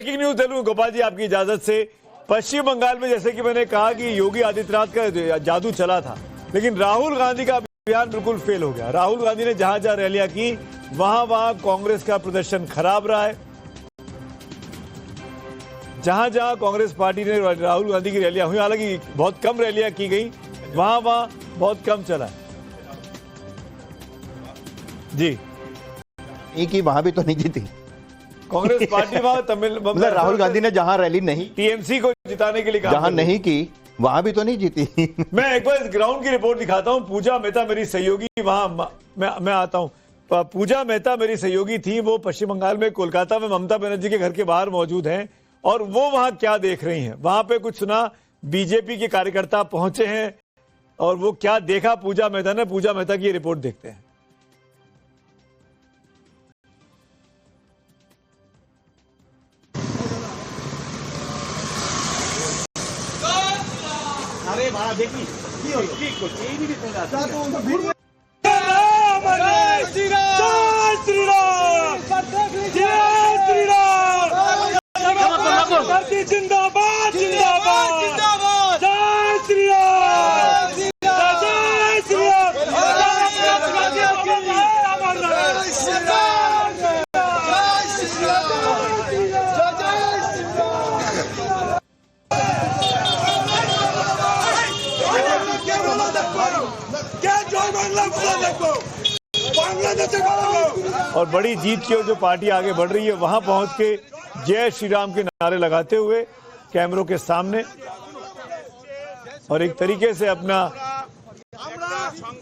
Breaking news दे लूं गोपाल जी आपकी इजाजत से। पश्चिम बंगाल में जैसे कि मैंने कहा कि योगी आदित्यनाथ का जादू चला था, लेकिन राहुल गांधी का अभियान बिल्कुल फेल हो गया। राहुल गांधी ने जहां जहां रैलियां की वहां कांग्रेस का प्रदर्शन खराब रहा है। जहां जहां कांग्रेस पार्टी ने राहुल गांधी की रैलियां हुई, हालांकि बहुत कम रैलियां की गई, वहां बहुत कम चला है जी। एक ही वहां भी तो नहीं जीती कांग्रेस पार्टी वहां मतलब राहुल गांधी ने जहां रैली नहीं टीएमसी को जिताने के लिए जहां नहीं की वहां भी तो नहीं जीती। मैं एक बार ग्राउंड की रिपोर्ट दिखाता हूं। पूजा मेहता मेरी सहयोगी वहां मैं आता हूं। पूजा मेहता मेरी सहयोगी थी, वो पश्चिम बंगाल में कोलकाता में ममता बनर्जी के घर के बाहर मौजूद हैं और वो वहां क्या देख रही हैं। वहां पे कुछ सुना, बीजेपी के कार्यकर्ता पहुंचे हैं और वो क्या देखा पूजा मेहता ने, पूजा मेहता की रिपोर्ट देखते हैं। अरे भाड़ा देखी जिंदाबाद जिंदाबाद जय श्री राम जय श्री और बड़ी जीत की ओर जो पार्टी आगे बढ़ रही है, वहां पहुंच के जय श्री राम के नारे लगाते हुए कैमरों के सामने और एक तरीके से अपना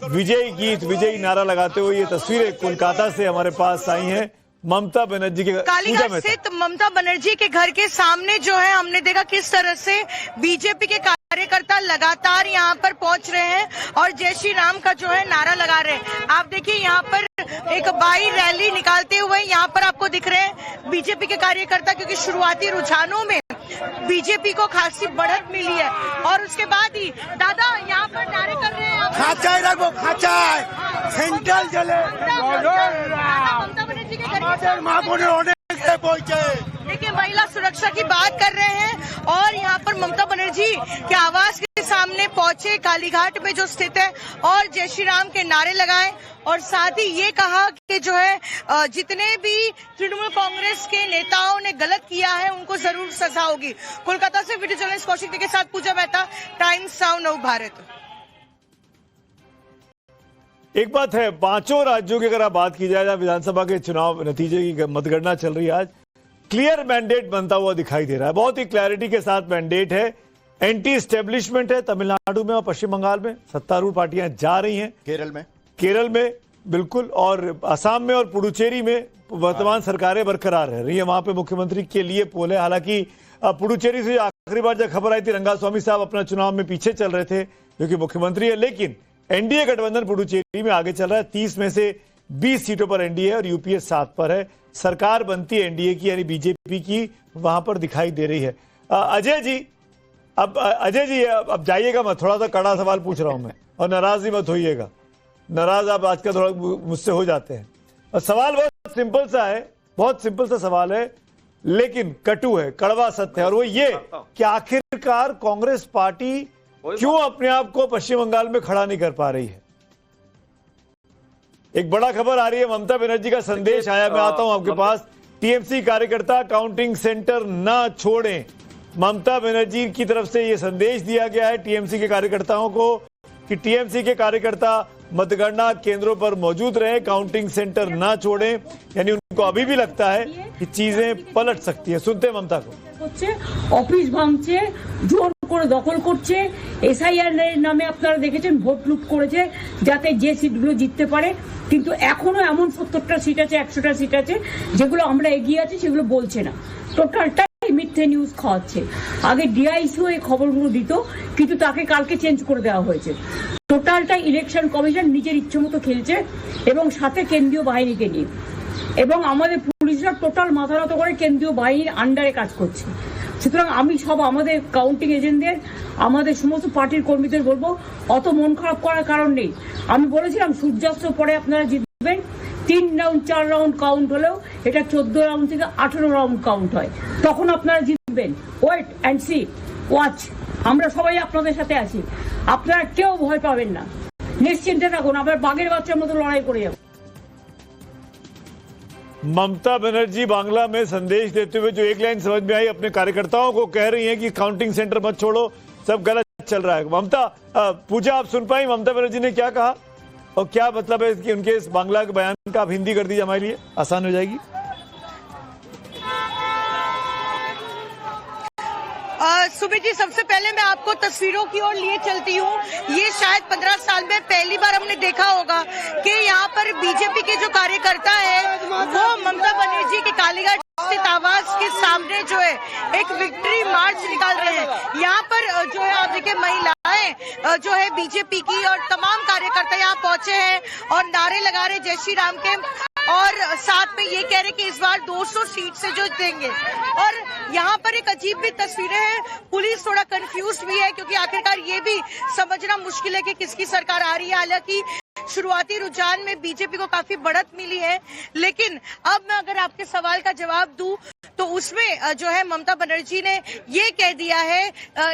विजयी गीत, विजयी नारा लगाते हुए ये तस्वीरें कोलकाता से हमारे पास आई हैं। ममता बनर्जी के कालीघाट स्थित ममता बनर्जी के घर के सामने जो है हमने देखा किस तरह से बीजेपी के कार्यकर्ता लगातार यहाँ पर पहुंच रहे हैं और जय श्री राम का जो है नारा लगा रहे हैं। आप देखिए यहाँ पर एक बाई रैली निकालते हुए यहाँ पर आपको दिख रहे हैं बीजेपी के कार्यकर्ता, क्योंकि शुरुआती रुझानों में बीजेपी को खासी बढ़त मिली है और उसके बाद ही दादा यहाँ पर नारे कर रहे हैं। खाचाई रखो, खाचाई सेंट्रल चले ममता बनर्जी के घर पहुंचे। देखिए महिला सुरक्षा की बात कर रहे हैं और यहाँ पर ममता बनर्जी के आवास के सामने पहुंचे कालीघाट में जो स्थित है और जय श्री राम के नारे लगाए और साथ ही ये कहा कि जो है जितने भी तृणमूल कांग्रेस के नेताओं ने गलत किया है उनको जरूर सजा होगी। कोलकाता से वीडियो जर्नलिस्ट कौशिक के साथ पूजा मेहता, टाइम्स नाउ नव भारत। एक बात है, पांचों राज्यों की अगर आप बात की जाए, विधानसभा के चुनाव नतीजे की मतगणना चल रही है, आज क्लियर मैंडेट बनता हुआ दिखाई दे रहा है। बहुत ही क्लैरिटी के साथ मैंडेट है। एंटी एस्टेब्लिशमेंट है तमिलनाडु में और पश्चिम बंगाल में, सत्तारूढ़ पार्टियां जा रही हैं। केरल में बिल्कुल, और असम में और पुडुचेरी में वर्तमान सरकारें बरकरार रह रही है। वहां पे मुख्यमंत्री के लिए पोल है। हालांकि पुडुचेरी से आखिरी बार जब खबर आई थी, रंगास्वामी साहब अपना चुनाव में पीछे चल रहे थे क्योंकि मुख्यमंत्री है, लेकिन एनडीए गठबंधन पुडुचेरी में आगे चल रहा है। 30 में से 20 सीटों पर एनडीए और यूपीए 7 पर है। सरकार बनती है एनडीए की यानी बीजेपी की, वहां पर दिखाई दे रही है। अजय जी, अब जाइएगा, मैं थोड़ा सा कड़ा सवाल पूछ रहा हूं मैं, और नाराज ही मत होइएगा। नाराज आप आजकल थोड़ा मुझसे हो जाते हैं। और सवाल बहुत सिंपल सा है, बहुत सिंपल सा सवाल है, लेकिन कटु है, कड़वा सत्य है, और वो ये कि आखिरकार कांग्रेस पार्टी क्यों अपने आप को पश्चिम बंगाल में खड़ा नहीं कर पा रही है। एक बड़ा खबर आ रही है, ममता बनर्जी का संदेश आया, मैं आता हूं आपके पास। टीएमसी कार्यकर्ता काउंटिंग सेंटर ना छोड़ें, ममता बनर्जी की तरफ से यह संदेश दिया गया है टीएमसी के कार्यकर्ताओं को कि टीएमसी के कार्यकर्ता मतगणना केंद्रों पर मौजूद रहे, काउंटिंग सेंटर ना छोड़ें। यानी उनको अभी भी लगता है कि चीजें पलट सकती है। सुनते हैं ममता को। ऑफिस भाঙছে, জোর করে দখল করছে, এসআইআর নামে আপনারা দেখেছেন ভোট লুট করেছে যাতে যে সিটগুলো জিততে পারে, কিন্তু এখনো এমন 70টা সিট আছে, 100টা সিট আছে যেগুলো আমরা এগিয়ে আছি সেগুলো বলছে না। টোটালটাই মিথ্যে নিউজ খাওয়াচ্ছে। আগে ডিআইসিও এই খবরগুলো দিত, কিন্তু তাকে কালকে চেঞ্জ করে দেওয়া হয়েছে। টোটালটাই ইলেকশন কমিশন নিজের ইচ্ছে মতো খেলছে এবং সাথে কেন্দ্রীয় বাহিনীকে নিয়ে, এবং আমাদের পুলিশরা টোটাল মাথা নত করে কেন্দ্রীয় বাহিনীর আন্ডারে কাজ করছে। সুতরাং আমি সব আমাদের কাউন্টিং এজেন্টদের, আমাদের সমস্ত পার্টির কর্মীদের বলবো অত মন খারাপ করার কারণ নেই। আমি বলেছিলাম সূর্যাস্তের পরে আপনারা জিতবেন, 3 রাউন্ড 4 রাউন্ড কাউন্ট হলেও এটা 14 রাউন্ড থেকে 18 রাউন্ড কাউন্ট হয়, তখন আপনারা জিতবেন। ওয়েট অ্যান্ড সি, ওয়াচ, আমরা সবাই আপনাদের সাথে আছি, আপনারা কেউ ভয় পাবেন না, নিশ্চিন্তে থাকুন, আমরা বাঘের বাচ্চার মতো লড়াই করে যাবো। ममता बनर्जी बांग्ला में संदेश देते हुए जो एक लाइन समझ में आई, अपने कार्यकर्ताओं को कह रही हैं कि काउंटिंग सेंटर मत छोड़ो, सब गलत चल रहा है। ममता, पूजा आप सुन पाई ममता बनर्जी ने क्या कहा और क्या मतलब है कि उनके इस बांग्ला के बयान का? आप हिंदी कर दीजिए हमारे लिए, आसान हो जाएगी। सुमित जी, सबसे पहले मैं आपको तस्वीरों की ओर लिए चलती हूँ। ये शायद 15 साल में पहली बार हमने देखा होगा कि यहाँ पर बीजेपी के जो कार्यकर्ता है वो ममता बनर्जी के कालीघाट स्थित आवास के सामने जो है एक विक्ट्री मार्च निकाल रहे हैं। यहाँ पर जो है आप देखिए महिलाएं जो है बीजेपी की और तमाम कार्यकर्ता यहाँ पहुंचे हैं और नारे लगा रहे जय श्री राम के, और साथ में ये कह रहे कि इस बार 200 सीट से जो देंगे। और यहाँ पर एक अजीब भी तस्वीरें हैं, पुलिस थोड़ा कंफ्यूज भी है क्योंकि आखिरकार ये भी समझना मुश्किल है कि किसकी सरकार आ रही है। हालांकि शुरुआती रुझान में बीजेपी को काफी बढ़त मिली है, लेकिन अब मैं अगर आपके सवाल का जवाब दूं तो उसमें जो है ममता बनर्जी ने ये कह दिया है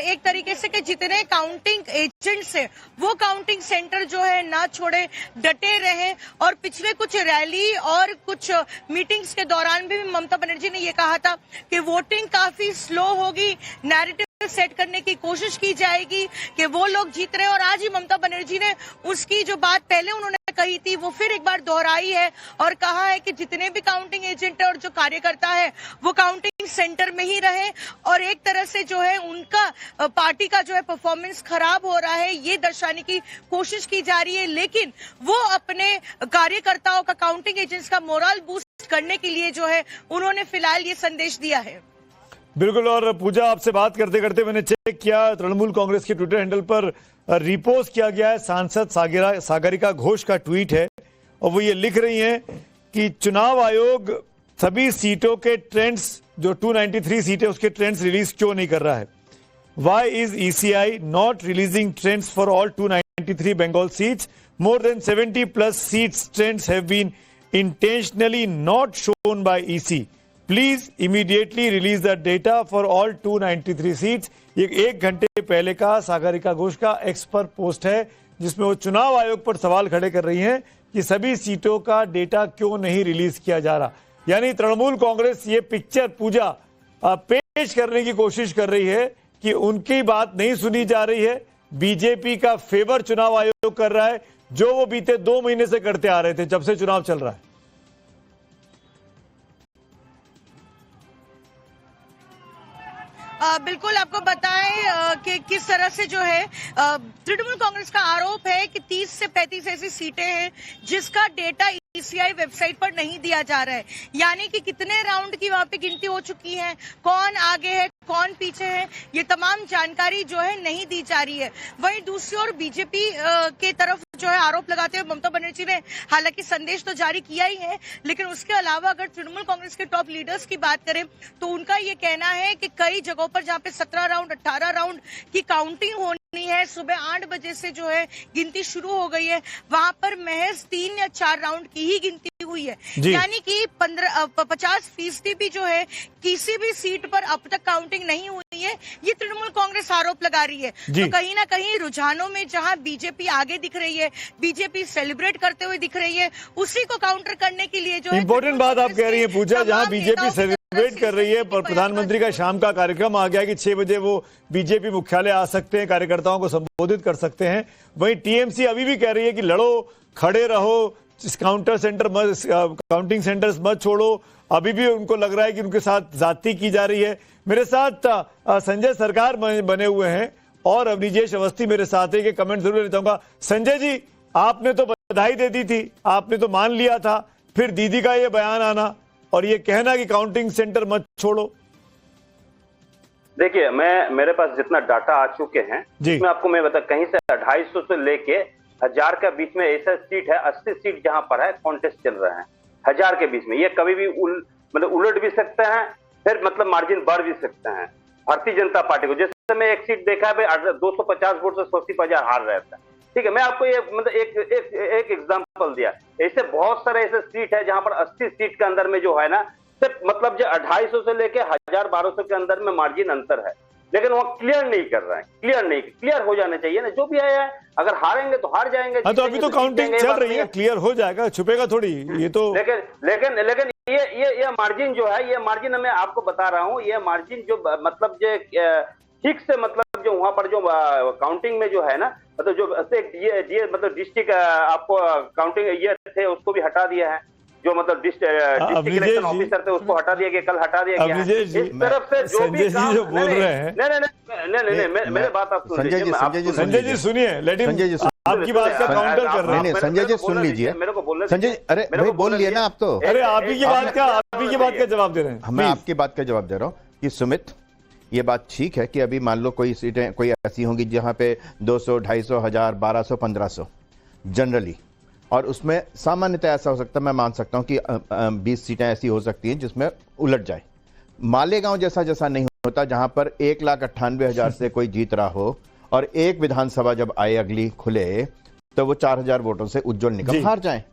एक तरीके से कि जितने काउंटिंग एजेंट्स हैं वो काउंटिंग सेंटर जो है ना छोड़े, डटे रहे। और पिछले कुछ रैली और कुछ मीटिंग्स के दौरान भी ममता बनर्जी ने ये कहा था कि वोटिंग काफी स्लो होगी, नैरेटिव सेट करने की कोशिश की जाएगी कि वो लोग जीत रहे हैं। और आज ही ममता बनर्जी ने उसकी जो बात पहले उन्होंने कही थी वो फिर एक बार दोहराई है और कहा है कि जितने भी काउंटिंग एजेंट और जो कार्यकर्ता है वो काउंटिंग सेंटर में ही रहे। और एक तरह से जो है उनका पार्टी का जो है परफॉर्मेंस खराब हो रहा है ये दर्शाने की कोशिश की जा रही है, लेकिन वो अपने कार्यकर्ताओं का, काउंटिंग एजेंट्स का मोरल बूस्ट करने के लिए जो है उन्होंने फिलहाल ये संदेश दिया है। बिल्कुल। और पूजा, आपसे बात करते करते मैंने चेक किया, तृणमूल कांग्रेस के ट्विटर हैंडल पर रिपोस्ट किया गया है सांसद सागरिका घोष का ट्वीट है और वो ये लिख रही हैं कि चुनाव आयोग सभी सीटों के ट्रेंड्स, जो 293 सीटें उसके ट्रेंड्स रिलीज क्यों नहीं कर रहा है। Why is ECI not releasing trends for all 293 Bengal seats? More than 70 plus seats trends have been intentionally not shown by EC. Please immediately release the data for all 293 seats. ये 1 घंटे पहले का सागरिका घोष का एक्स पर post है जिसमें वो चुनाव आयोग पर सवाल खड़े कर रही हैं कि सभी सीटों का डेटा क्यों नहीं रिलीज किया जा रहा। यानी तृणमूल कांग्रेस ये पिक्चर, पूजा, पेश करने की कोशिश कर रही है कि उनकी बात नहीं सुनी जा रही है, बीजेपी का फेवर चुनाव आयोग कर रहा है जो वो बीते 2 महीने से करते आ रहे थे जब से चुनाव चल रहा है। बिल्कुल, आपको बताएं कि किस तरह से जो है तृणमूल कांग्रेस का आरोप है कि 30 से 35 ऐसी सीटें हैं जिसका डेटा ईसीआई वेबसाइट पर नहीं दिया जा रहा है। यानी कि कितने राउंड की वहां पे गिनती हो चुकी है, कौन आगे है, कौन पीछे है, ये तमाम जानकारी जो है नहीं दी जा रही है। वहीं दूसरी ओर बीजेपी के तरफ जो है आरोप लगाते हुए ममता बनर्जी ने हालांकि संदेश तो जारी किया ही है, लेकिन उसके अलावा अगर तृणमूल कांग्रेस के टॉप लीडर्स की बात करें तो उनका ये कहना है कि कई जगहों पर जहां पे 17 राउंड 18 राउंड की काउंटिंग होनी है, सुबह 8 बजे से जो है गिनती शुरू हो गई है, वहां पर महज 3 या 4 राउंड की ही गिनती हुई है। यानी कि 50% भी जो है किसी भी सीट पर अब तक काउंटिंग नहीं हुई है, ये तृणमूल कांग्रेस आरोप लगा रही है। तो कहीं ना कहीं रुझानों में जहां बीजेपी आगे दिख रही है, बीजेपी सेलिब्रेट करते हुए दिख रही है, उसी को काउंटर करने के लिए जो है इंपॉर्टेंट बात आप कह रही है पूजा, जहां बीजेपी सेलिब्रेट कर रही है पर प्रधानमंत्री का शाम का कार्यक्रम आ गया कि 6 बजे वो बीजेपी मुख्यालय आ सकते हैं, कार्यकर्ताओं को संबोधित कर सकते हैं। वहीं टीएमसी अभी भी कह रही है कि लड़ो, खड़े रहो, काउंटिंग सेंटर्स मत छोड़ो। अभी भी उनको लग रहा है कि उनके साथ जाति की जा रही है। मेरे साथ संजय सरकार बने हुए हैं और अभिजेश अवस्थी मेरे साथ है कि कमेंट जरूर लेता हूँ। संजय जी, आपने तो बधाई दे दी थी, आपने तो मान लिया था, फिर दीदी का ये बयान आना और ये कहना कि काउंटिंग सेंटर मत छोड़ो। देखिए, मेरे पास जितना डाटा आ चुके हैं मैं आपको बता, कहीं से 250 से लेके 1000 के बीच में ऐसा सीट है, 80 सीट जहां पर है कॉन्टेस्ट चल रहा है 1000 के बीच में। ये कभी भी उलट भी सकते हैं, फिर मार्जिन बढ़ भी सकते हैं भारतीय जनता पार्टी को। जैसे मैं एक सीट देखा है 250 वोट से 180,000 हार रहा था, ठीक है, मैं आपको ये मतलब एक एग्जांपल दिया। ऐसे बहुत सारे ऐसे सीट है जहां पर 80 सीट के अंदर में जो है ना, सिर्फ मतलब जो 250 से लेके 1000-1200 के अंदर में मार्जिन अंतर है, लेकिन वो क्लियर नहीं कर रहे हैं। क्लियर हो जाने चाहिए ना, जो भी है। अगर हारेंगे तो हार जाएंगे। हाँ, तो अभी तो काउंटिंग चल रही है, क्लियर हो जाएगा, छुपेगा थोड़ी ये तो। लेकिन ये मार्जिन जो है, ये मार्जिन मैं आपको बता रहा हूँ, ये मार्जिन जो मतलब जो ठीक से मतलब जो वहां पर जो काउंटिंग में जो है ना, मतलब जो ये मतलब डिस्ट्रिक्ट आपको काउंटिंग ये थे उसको भी हटा दिया है, जो मतलब डिस्ट्रिक्ट इलेक्शन ऑफिसर थे उसको हटा दिया गया, कल हटा दिया गया। इस तरफ से जो भी काम जो बोल रहे हैं, नहीं, मेरे बात आप सुन लीजिए। संजय जी सुनिए, लेकिन आपकी बात का काउंटर कर रहे हैं। संजय जी सुन लीजिए, मेरे को बोलने संजय, अरे भाई बोल लिए ना आप तो। अरे आप ही की बात का जवाब दे रहे हैं। मैं आपकी बात का जवाब दे रहा हूँ कि सुमित, ये बात ठीक है कि अभी मान लो कोई सीटें कोई ऐसी होंगी जहां पे 200, 250, 1000, 1200, 1500 जनरली, और उसमें सामान्यतः ऐसा हो सकता है, मैं मान सकता हूं कि 20 सीटें ऐसी हो सकती हैं जिसमें उलट जाए। मालेगांव जैसा नहीं होता जहां पर 1,98,000 से कोई जीत रहा हो और एक विधानसभा जब आए अगली खुले तो वो 4000 वोटों से उज्जवल निगम हार जाए।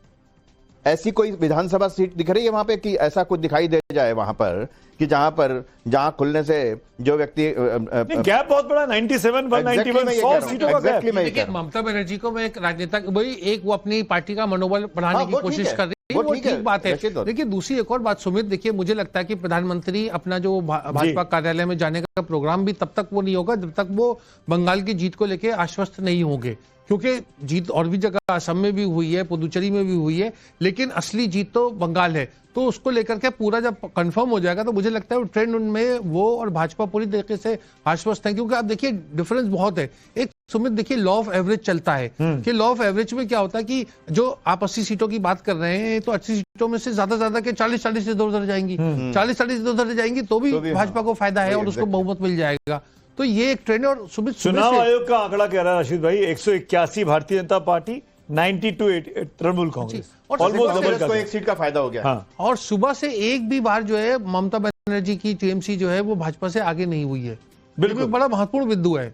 ऐसी कोई विधानसभा सीट दिख रही है वहां पे कि ऐसा कुछ दिखाई दे जाए वहां पर कि जहां खुलने से जो व्यक्ति गैप बहुत बड़ा 97, 191, 100 सीटों का गैप। देखिए, ममता बनर्जी को मैं एक राजनेता वही एक वो अपनी पार्टी का मनोबल बढ़ाने की कोशिश कर रही है, वो ठीक बात है। देखिए, दूसरी एक और बात सुमित, देखिए मुझे लगता है कि प्रधानमंत्री अपना जो भाजपा कार्यालय में जाने का प्रोग्राम भी तब तक वो नहीं होगा जब तक वो बंगाल की जीत को लेकर आश्वस्त नहीं होंगे, क्योंकि जीत और भी जगह असम में भी हुई है, पुदुचेरी में भी हुई है, लेकिन असली जीत तो बंगाल है। तो उसको लेकर के पूरा जब कंफर्म हो जाएगा तो मुझे लगता है ट्रेंड उनमें वो और भाजपा पूरी तरीके से आश्वस्त है, क्योंकि आप देखिए डिफरेंस बहुत है। एक सुमित देखिए लॉ ऑफ एवरेज चलता है कि लॉ ऑफ एवरेज में क्या होता है कि जो आप 80 सीटों की बात कर रहे हैं तो 80 सीटों में से ज्यादा के 40 से इधर जाएंगी, 40 से इधर जाएंगी तो भी भाजपा को फायदा है और उसको बहुमत मिल जाएगा। तो ये एक ट्रेंड। और सुमित, चुनाव आयोग का आंकड़ा कह रहा है राशिद भाई, 181 Bharatiya Janata party, 92 Trinamool Congress, almost double का एक सीट का फायदा हो गया। हाँ। और सुबह से एक भी बार जो है ममता बनर्जी की टीएमसी जो है वो भाजपा से आगे नहीं हुई है। बिल्कुल बड़ा महत्वपूर्ण बिंदु है।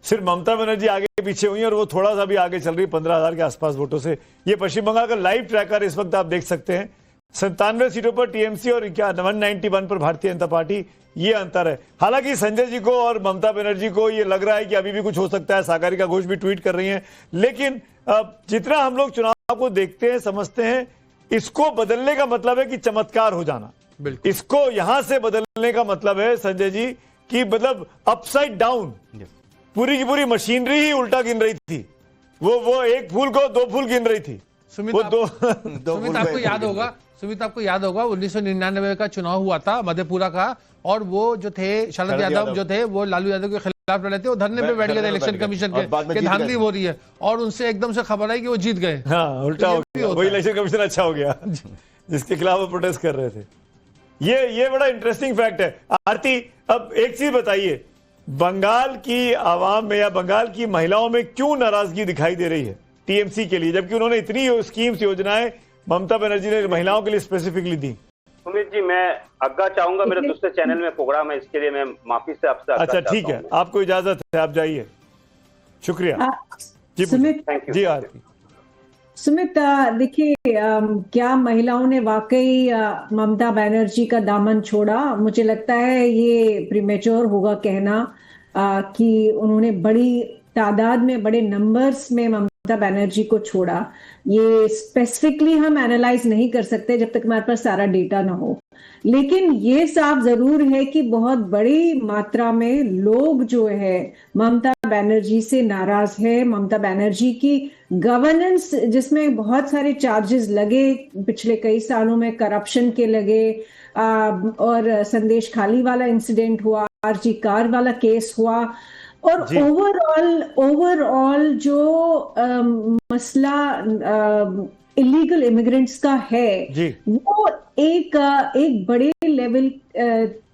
सिर्फ ममता बनर्जी आगे पीछे हुई है और वो थोड़ा सा भी आगे चल रही है 15,000 के आसपास वोटों से। ये पश्चिम बंगाल का लाइव ट्रैकर इस वक्त आप देख सकते हैं, 97 सीटों पर टीएमसी और 191 पर भारतीय जनता पार्टी, ये अंतर है। हालांकि संजय जी को और ममता बनर्जी को ये लग रहा है कि अभी भी कुछ हो सकता है, सागरिका घोष भी ट्वीट कर रही हैं, लेकिन जितना हम लोग चुनाव को देखते हैं, समझते हैं, इसको बदलने का मतलब है कि चमत्कार हो जाना। इसको यहां से बदलने का मतलब है संजय जी कि मतलब अपसाइड डाउन, पूरी की पूरी मशीनरी ही उल्टा गिन रही थी। वो एक फूल को 2 फूल गिन रही थी। सुमित आपको याद होगा 1999 का चुनाव हुआ था मधेपुरा का, और वो जो थे शरद यादव जो थे वो लालू यादव के खिलाफ लड़े थे, वो धरने पे बैठ गए थे इलेक्शन कमीशन के धांधली हो रही है, और उनसे एकदम से खबर आई कि वो जीत गए। हाँ, उल्टा हो गया, वही इलेक्शन कमीशन अच्छा हो गया जिसके खिलाफ वो प्रोटेस्ट कर रहे थे। ये बड़ा इंटरेस्टिंग फैक्ट है। आरती, अब एक चीज बताइए, बंगाल की आवाम में या बंगाल की महिलाओं में क्यों नाराजगी दिखाई दे रही है टीएमसी के लिए, जबकि उन्होंने इतनी स्कीम्स, योजनाएं ममता बनर्जी ने महिलाओं के लिए स्पेसिफिकली दी? सुमित जी, मैं आज्ञा चाहूंगा, मेरे दूसरे चैनल में प्रोग्राम है, इसके लिए मैं माफी से आपसे अच्छा ठीक है, आपको इजाजत है, आप जाइए। शुक्रिया जी। सुमित, जी आरती। सुमित, देखिए क्या महिलाओं ने वाकई ममता बनर्जी का दामन छोड़ा? मुझे लगता है ये प्रीमेच्योर होगा कहना कि उन्होंने बड़ी तादाद में, बड़े नंबर्स में ममता बनर्जी को छोड़ा। ये स्पेसिफिकली हम एनालाइज नहीं कर सकते जब तक हमारे पास सारा डेटा ना हो, लेकिन ये साफ जरूर है कि बहुत बड़ी मात्रा में लोग जो है ममता बनर्जी से नाराज है। ममता बनर्जी की गवर्नेंस, जिसमें बहुत सारे चार्जेस लगे पिछले कई सालों में, करप्शन के लगे, और संदेश खाली वाला इंसिडेंट हुआ, आरजी कार वाला केस हुआ, और ओवरऑल जो मसला इलीगल इमिग्रेंट्स का है वो एक बड़े लेवल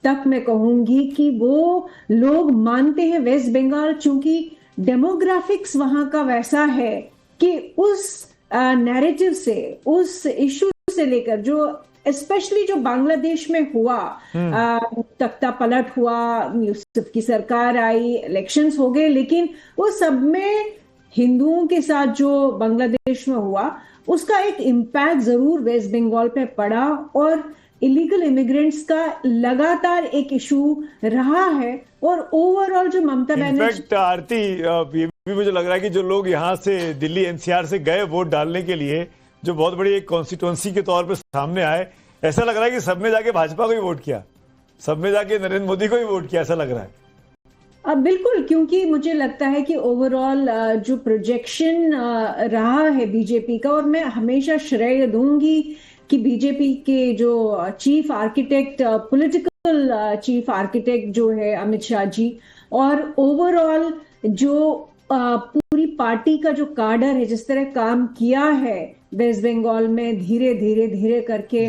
तक मैं कहूंगी कि वो लोग मानते हैं वेस्ट बंगाल, चूंकि डेमोग्राफिक्स वहां का वैसा है कि उस नैरेटिव से, उस इशू से लेकर जो स्पेशली जो बांग्लादेश में हुआ, तख्ता पलट हुआ, यूसुफ की सरकार आई, इलेक्शंस हो गए, लेकिन वो सब में हिंदुओं के साथ जो बांग्लादेश में हुआ उसका एक इम्पैक्ट जरूर वेस्ट बंगाल पे पड़ा और इलीगल इमिग्रेंट्स का लगातार एक इशू रहा है। और ओवरऑल जो ममता बनर्जी, इनफैक्ट आरती, ये भी मुझे लग रहा है कि जो लोग यहाँ से दिल्ली एनसीआर से गए वोट डालने के लिए, जो बहुत बड़ी एक कॉन्स्टिट्यूंसी के तौर पे सामने आए, ऐसा लग रहा है कि सब ने जाके भाजपा को ही वोट किया, सब ने जाके नरेंद्र मोदी को ही वोट किया, ऐसा लग रहा है। बिल्कुल, क्योंकि मुझे लगता है कि ओवरऑल जो प्रोजेक्शन रहा है बीजेपी का, और मैं हमेशा श्रेय दूंगी कि बीजेपी के जो chief architect, political chief architect जो है अमित शाह जी, और ओवरऑल जो पूरी पार्टी का जो काडर है, जिस तरह काम किया है वेस्ट बंगाल में, धीरे धीरे धीरे करके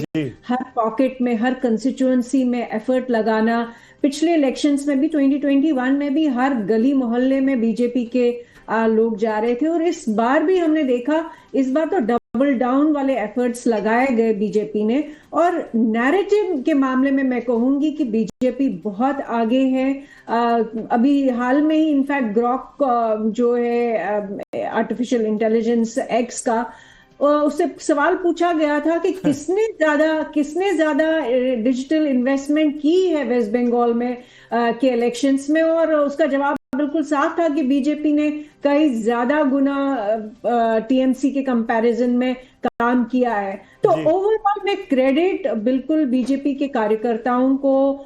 हर पॉकेट में, हर कंस्टिट्यूएंसी में एफर्ट लगाना। पिछले इलेक्शंस में भी 2021 में भी हर गली मोहल्ले में बीजेपी के लोग जा रहे थे, और इस बार भी हमने देखा, इस बार तो डबल डाउन वाले एफर्ट्स लगाए गए बीजेपी ने। और नैरेटिव के मामले में मैं कहूंगी कि बीजेपी बहुत आगे है। अभी हाल में ही इनफैक्ट ग्रॉक जो है आर्टिफिशियल इंटेलिजेंस एक्स का, उससे सवाल पूछा गया था कि किसने ज्यादा डिजिटल इन्वेस्टमेंट की है वेस्ट बंगाल में के इलेक्शंस में, और उसका जवाब बिल्कुल साफ था कि बीजेपी ने कई ज्यादा गुना टीएमसी के कंपैरिजन में काम किया है। तो ओवरऑल में क्रेडिट बिल्कुल बीजेपी के कार्यकर्ताओं को,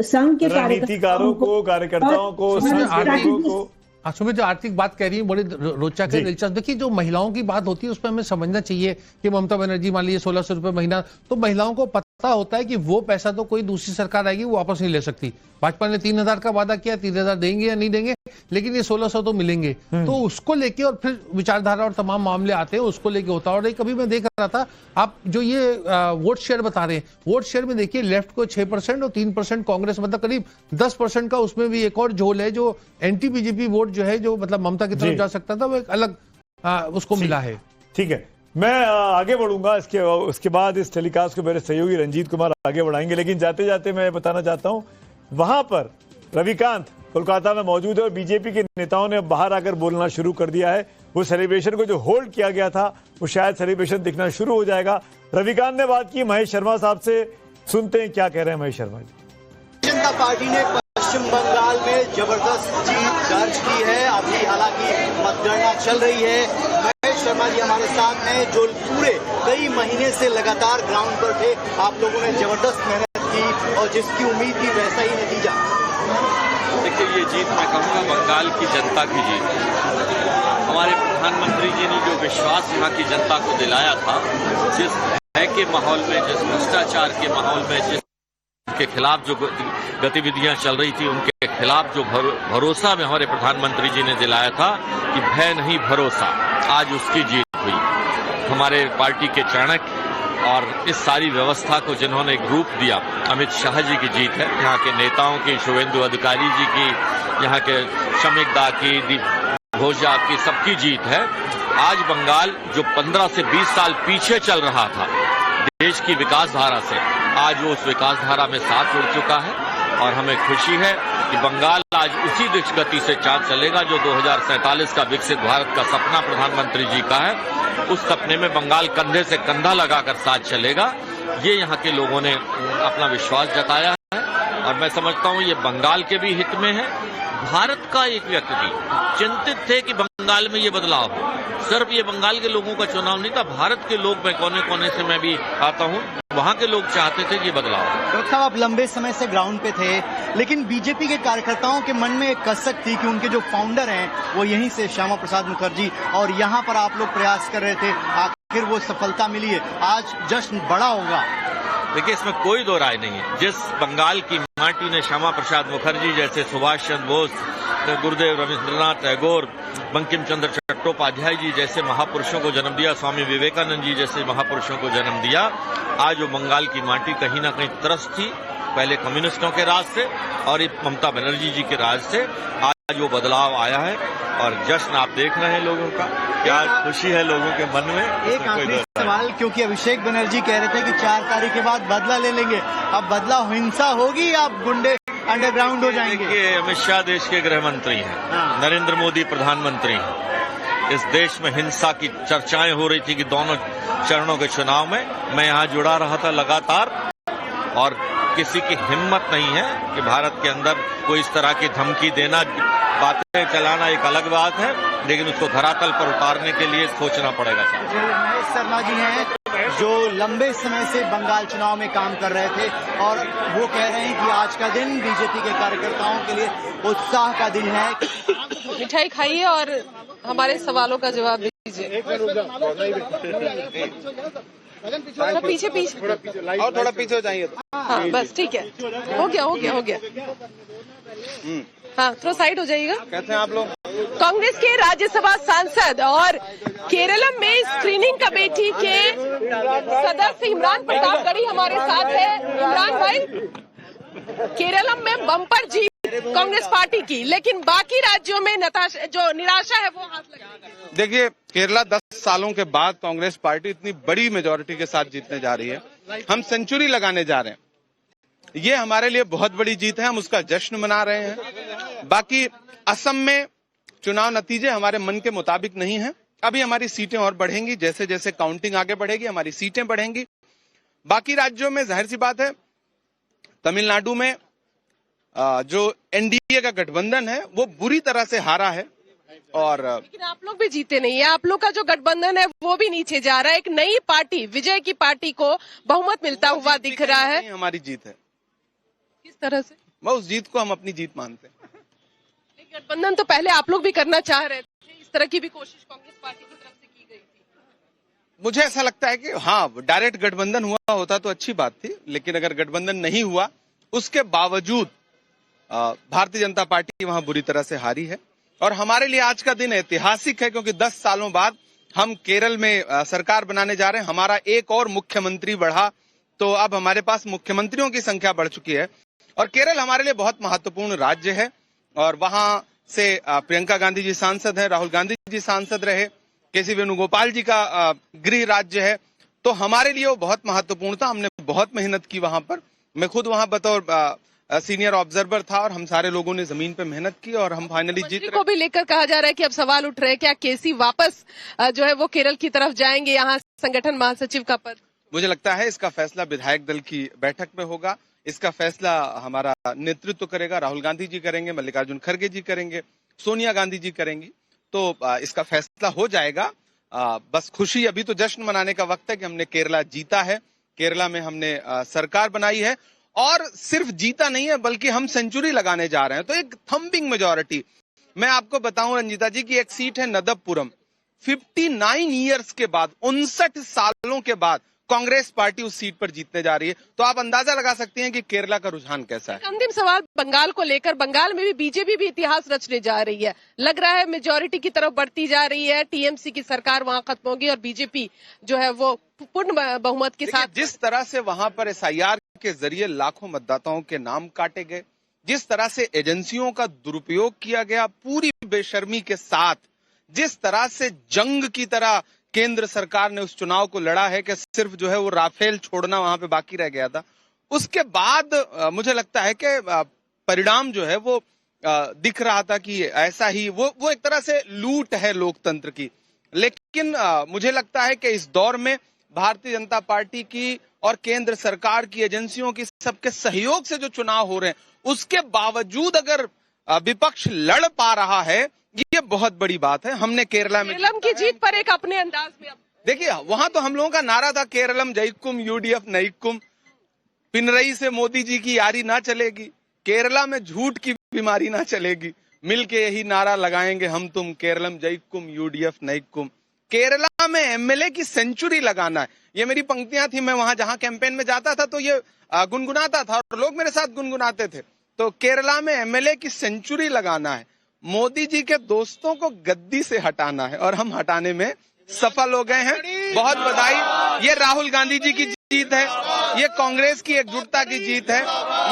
संघ के कार्यकर्ताओं को, संघ के लोगों को। सुमित, जो आर्थिक बात कह रही है बड़ी रोचक है, दिलचस्प। देखिए, जो महिलाओं की बात होती है उसमें हमें समझना चाहिए कि ममता बनर्जी मान लीजिए 1600 रुपए महीना, तो महिलाओं को पता होता है कि वो पैसा तो कोई दूसरी सरकार आएगी वो वापस नहीं ले सकती। भाजपा ने 3000 का वादा किया, 3000 देंगे या नहीं देंगे, लेकिन ये 1600 तो मिलेंगे। तो उसको लेके और फिर विचारधारा और तमाम मामले आते हैं, उसको लेके होता है। और एक अभी मैं देख रहा था, आप जो ये वोट शेयर बता रहे हैं, वोट शेयर में देखिए लेफ्ट को 6% और 3% कांग्रेस, मतलब करीब 10% का उसमें भी एक और झोल है, जो एंटी बीजेपी वोट जो है, जो मतलब ममता की तरफ जा सकता था, वो एक अलग उसको मिला है। ठीक है, मैं आगे बढ़ूंगा, उसके बाद इस टेलीकास्ट को मेरे सहयोगी रंजीत कुमार आगे बढ़ाएंगे। लेकिन जाते जाते मैं बताना चाहता हूं, वहां पर रविकांत कोलकाता में मौजूद है और बीजेपी के नेताओं ने बाहर आकर बोलना शुरू कर दिया है। वो सेलिब्रेशन को जो होल्ड किया गया था, वो शायद सेलिब्रेशन दिखना शुरू हो जाएगा। रविकांत ने बात की महेश शर्मा साहब से, सुनते हैं क्या कह रहे हैं महेश शर्मा जी। जनता पार्टी ने पश्चिम बंगाल में जबरदस्त जीत दर्ज की है। अभी हालांकि मतगणना चल रही है। महेश शर्मा जी हमारे साथ हैं, जो पूरे कई महीने से लगातार ग्राउंड पर थे। आप लोगों ने जबरदस्त मेहनत की और जिसकी उम्मीद थी वैसा ही नतीजा। देखिए, ये जीत मैं कहूँगा बंगाल की जनता की जीत है। हमारे प्रधानमंत्री जी ने जो विश्वास यहाँ की जनता को दिलाया था, जिस भय के माहौल में, जिस भ्रष्टाचार के माहौल में, जिसके खिलाफ जो गतिविधियां चल रही थी, उनके खिलाफ जो भरोसा में हमारे प्रधानमंत्री जी ने दिलाया था कि भय नहीं भरोसा, आज उसकी जीत हुई। हमारे पार्टी के चाणक्य और इस सारी व्यवस्था को जिन्होंने एक रूप दिया, अमित शाह जी की जीत है। यहाँ के नेताओं की, शुभेंदु अधिकारी जी की, यहाँ के शमिक दा की, दीप घोषा की, सबकी जीत है। आज बंगाल जो 15 से 20 साल पीछे चल रहा था देश की विकास धारा से, आज वो उस विकास धारा में साथ जुड़ चुका है। और हमें खुशी है कि बंगाल आज उसी गति से चाल चलेगा जो 2047 का विकसित भारत का सपना प्रधानमंत्री जी का है। उस सपने में बंगाल कंधे से कंधा लगाकर साथ चलेगा। ये यहाँ के लोगों ने अपना विश्वास जताया है और मैं समझता हूँ ये बंगाल के भी हित में है। भारत का एक व्यक्ति चिंतित थे कि बंगाल में ये बदलाव हो। सिर्फ ये बंगाल के लोगों का चुनाव नहीं था, भारत के लोग, मैं कोने कोने से मैं भी आता हूँ, वहाँ के लोग चाहते थे कि ये बदलाव। डॉक्टर साहब, आप लंबे समय से ग्राउंड पे थे, लेकिन बीजेपी के कार्यकर्ताओं के मन में एक कसक थी कि उनके जो फाउंडर हैं वो यहीं से श्यामा प्रसाद मुखर्जी, और यहाँ पर आप लोग प्रयास कर रहे थे, आखिर वो सफलता मिली है, आज जश्न बड़ा होगा। देखिए, इसमें कोई दो राय नहीं है। जिस बंगाल की माटी ने श्यामा प्रसाद मुखर्जी जैसे, सुभाष चंद्र बोस, गुरुदेव रविंद्रनाथ टैगोर, बंकिम चंद्र चट्टोपाध्याय जी जैसे महापुरुषों को जन्म दिया, स्वामी विवेकानंद जी जैसे महापुरुषों को जन्म दिया, आज वो बंगाल की माटी कहीं ना कहीं त्रस्त थी, पहले कम्युनिस्टों के राज से और ममता बनर्जी जी के राज से। आज वो बदलाव आया है और जश्न आप देख रहे हैं लोगों का, क्या खुशी है लोगों के मन में। एक आखिरी सवाल, क्योंकि अभिषेक बनर्जी कह रहे थे कि 4 तारीख के बाद बदला ले लेंगे, अब बदला हिंसा होगी, आप गुंडे अंडरग्राउंड हो जाएंगे। देखिए, अमित शाह देश के गृह मंत्री हैं, नरेंद्र मोदी प्रधानमंत्री हैं, इस देश में हिंसा की चर्चाएं हो रही थी कि दोनों चरणों के चुनाव में मैं यहां जुड़ा रहा था लगातार, और किसी की हिम्मत नहीं है कि भारत के अंदर कोई इस तरह की धमकी देना, बातें चलाना एक अलग बात है, लेकिन उसको धरातल पर उतारने के लिए सोचना पड़ेगा। महेश शर्मा जी हैं जो लंबे समय से बंगाल चुनाव में काम कर रहे थे और वो कह रहे हैं कि आज का दिन बीजेपी के कार्यकर्ताओं के लिए उत्साह का दिन है। मिठाई खाइए और हमारे सवालों का जवाब दीजिए। थोड़ा पीछे और थोड़ा पीछे हो जाइए। हाँ बस ठीक है, हो गया। हाँ थोड़ा साइड हो जाइएगा। कैसे हैं आप लोग? कांग्रेस के राज्यसभा सांसद और केरलम में स्क्रीनिंग कमेटी के सदस्य इमरान प्रताप गढ़ी हमारे साथ है। इमरान भाई, केरलम में बम्पर जीत कांग्रेस पार्टी की, लेकिन बाकी राज्यों में जो निराशा है वो हाथ लगा। देखिए, केरला 10 सालों के बाद कांग्रेस पार्टी इतनी बड़ी मेजोरिटी के साथ जीतने जा रही है। हम सेंचुरी लगाने जा रहे हैं। ये हमारे लिए बहुत बड़ी जीत है, हम उसका जश्न मना रहे हैं। बाकी असम में चुनाव नतीजे हमारे मन के मुताबिक नहीं है। अभी हमारी सीटें और बढ़ेंगी, जैसे जैसे काउंटिंग आगे बढ़ेगी हमारी सीटें बढ़ेंगी। बाकी राज्यों में जाहिर सी बात है, तमिलनाडु में जो एनडीए का गठबंधन है वो बुरी तरह से हारा है। और लेकिन आप लोग भी जीते नहीं है, आप लोग का जो गठबंधन है वो भी नीचे जा रहा है। एक नई पार्टी, विजय की पार्टी को बहुमत मिलता हुआ दिख रहा है। हमारी जीत है। किस तरह से? मैं उस जीत को हम अपनी जीत मानते हैं। गठबंधन तो पहले आप लोग भी करना चाह रहे थे, इस तरह की भी कोशिश कांग्रेस पार्टी की तरफ से की गई थी। मुझे ऐसा लगता है कि हाँ, डायरेक्ट गठबंधन हुआ होता तो अच्छी बात थी, लेकिन अगर गठबंधन नहीं हुआ उसके बावजूद भारतीय जनता पार्टी वहां बुरी तरह से हारी है। और हमारे लिए आज का दिन ऐतिहासिक है, क्योंकि 10 सालों बाद हम केरल में सरकार बनाने जा रहे हैं। हमारा एक और मुख्यमंत्री बढ़ा, तो अब हमारे पास मुख्यमंत्रियों की संख्या बढ़ चुकी है। और केरल हमारे लिए बहुत महत्वपूर्ण राज्य है, और वहां से प्रियंका गांधी जी सांसद हैं, राहुल गांधी जी सांसद रहे, केसी वेणुगोपाल जी का गृह राज्य है, तो हमारे लिए वो बहुत महत्वपूर्ण था। हमने बहुत मेहनत की वहां पर। मैं खुद वहां बतौर सीनियर ऑब्जर्वर था और हम सारे लोगों ने जमीन पे मेहनत की और हम फाइनली जीत रहे। को भी लेकर कहा जा रहा है कि अब सवाल उठ रहे हैं, क्या केसी वापस जो है वो केरल की तरफ जाएंगे, यहाँ संगठन महासचिव का पद? मुझे लगता है इसका फैसला विधायक दल की बैठक में होगा। इसका फैसला हमारा नेतृत्व करेगा, राहुल गांधी जी करेंगे, मल्लिकार्जुन खड़गे जी करेंगे, सोनिया गांधी जी करेंगी, तो इसका फैसला हो जाएगा। बस खुशी, अभी तो जश्न मनाने का वक्त है कि हमने केरला जीता है, केरला में हमने सरकार बनाई है, और सिर्फ जीता नहीं है बल्कि हम सेंचुरी लगाने जा रहे हैं। तो एक थंबिंग मेजॉरिटी, मैं आपको बताऊं रंजीता जी की एक सीट है नदबपुरम, 59 ईयर्स के बाद, 59 सालों के बाद कांग्रेस पार्टी उस सीट पर जीतने जा रही है। तो आप अंदाजा लगा सकते हैं कि केरला का रुझान कैसा है। अंतिम सवाल बंगाल को लेकर, बंगाल में भी बीजेपी भी इतिहास रचने जा रही है, लग रहा है मेजॉरिटी की तरफ बढ़ती जा रही है, टीएमसी की सरकार वहां खत्म होगी और बीजेपी जो है वो पूर्ण बहुमत के साथ। जिस तरह से वहां पर एसआईआर के जरिए लाखों मतदाताओं के नाम काटे गए, जिस तरह से एजेंसियों का दुरुपयोग किया गया पूरी बेशर्मी के साथ, जिस तरह से जंग की तरह केंद्र सरकार ने उस चुनाव को लड़ा है कि सिर्फ जो है वो राफेल छोड़ना वहां पे बाकी रह गया था, उसके बाद मुझे लगता है कि परिणाम जो है वो दिख रहा था कि ऐसा ही वो एक तरह से लूट है लोकतंत्र की। लेकिन मुझे लगता है कि इस दौर में भारतीय जनता पार्टी की और केंद्र सरकार की एजेंसियों की सबके सहयोग से जो चुनाव हो रहे हैं, उसके बावजूद अगर विपक्ष लड़ पा रहा है, ये बहुत बड़ी बात है। हमने केरला में केरलम की जीत पर एक अपने अंदाज में, देखिए वहां तो हम लोगों का नारा था केरलम जयकुम यूडीएफ नईकुम, पिनरई से मोदी जी की यारी ना चलेगी, केरला में झूठ की बीमारी ना चलेगी, मिलके यही नारा लगाएंगे हम तुम, केरलम जयकुम यूडीएफ नईकुम। केरला में एमएलए की सेंचुरी लगाना है, ये मेरी पंक्तियां थी। मैं वहां जहां कैंपेन में जाता था तो ये गुनगुनाता था और लोग मेरे साथ गुनगुनाते थे। तो केरला में एमएलए की सेंचुरी लगाना है, मोदी जी के दोस्तों को गद्दी से हटाना है, और हम हटाने में सफल हो गए हैं। बहुत बधाई। ये राहुल गांधी जी की जीत है, ये कांग्रेस की एकजुटता की जीत है,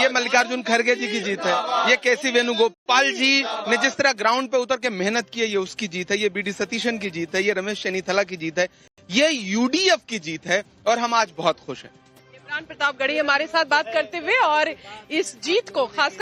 ये मल्लिकार्जुन खड़गे जी की जीत है, ये केसी वेणुगोपाल जी ने जिस तरह ग्राउंड पे उतर के मेहनत की है, ये उसकी जीत है, ये बीडी सतीशन की जीत है, ये रमेश चेन्नीथला की जीत है, ये यूडीएफ की जीत है, और हम आज बहुत खुश हैं। इमरान प्रताप गढ़ी हमारे साथ बात करते हुए, और इस जीत को खास